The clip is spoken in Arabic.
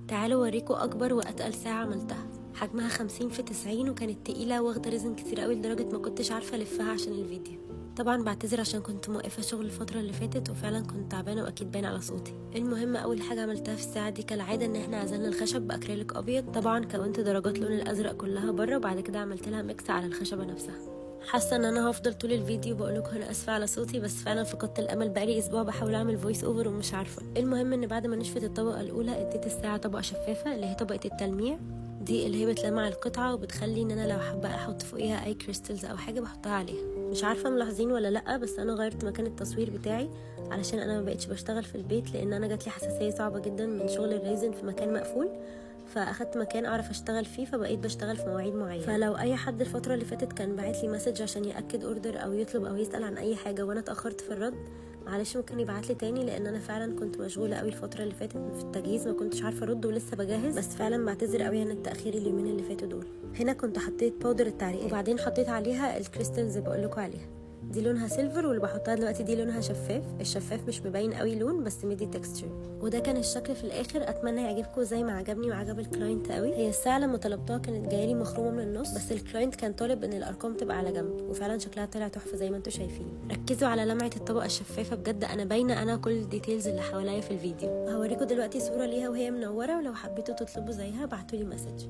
تعالوا اوريكم اكبر واتقل ساعة عملتها. حجمها 50 في 90 وكانت تقيلة واخدة ريزن كتير قوي لدرجة ما كنتش عارفة الفها عشان الفيديو. طبعا بعتذر عشان كنت موقفة شغل الفترة اللي فاتت وفعلا كنت تعبانة واكيد باين على صوتي. المهم اول حاجة عملتها في الساعة دي كالعادة ان احنا عزلنا الخشب باكريليك ابيض. طبعا كونت درجات لون الازرق كلها بره وبعد كده عملت لها ميكس على الخشبة نفسها. حاسه ان انا هفضل طول الفيديو بقولكم انا اسفه على صوتي، بس فعلا فقدت الامل. بقالي اسبوع بحاول اعمل فويس اوفر ومش عارفه. المهم ان بعد ما نشفت الطبقه الاولى اديت الساعه طبقه شفافه اللي هي طبقه التلميع دي، اللي هي بتلمع القطعه وبتخلي ان انا لو حابه احط فوقيها اي كريستلز او حاجه بحطها عليها. مش عارفه ملاحظين ولا لا، بس انا غيرت مكان التصوير بتاعي علشان انا ما بقتش بشتغل في البيت، لان انا جاتلي حساسيه صعبه جدا من شغل الريزن في مكان مقفول، فاخدت مكان اعرف اشتغل فيه، فبقيت بشتغل في مواعيد معينه. فلو اي حد الفتره اللي فاتت كان باعت لي مسج عشان ياكد اوردر او يطلب او يسال عن اي حاجه وانا اتاخرت في الرد، معلش ممكن يبعت لي تاني، لان انا فعلا كنت مشغوله قوي الفتره اللي فاتت في التجهيز، ما كنتش عارفه ارد ولسه بجهز. بس فعلا بعتذر قوي عن التاخير اليومين اللي فاتوا دول. هنا كنت حطيت باودر التعريق وبعدين حطيت عليها الكريستلز اللي بقول لكم عليها. دي لونها سيلفر واللي بحطها دلوقتي دي لونها شفاف. الشفاف مش مبين قوي لون بس مدي تكستشر. وده كان الشكل في الاخر. اتمنى يعجبكم زي ما عجبني وعجب الكلاينت قوي. هي الساعه لما طلبتها كانت جايه لي مخرومه من النص، بس الكلاينت كان طالب ان الارقام تبقى على جنب، وفعلا شكلها طلع تحفه زي ما انتم شايفين. ركزوا على لمعه الطبقه الشفافه، بجد انا باينه انا كل الديتيلز اللي حواليا في الفيديو. هوريكم دلوقتي صوره ليها وهي منوره، ولو حبيتوا تطلبوا زيها ابعتوا لي مسج.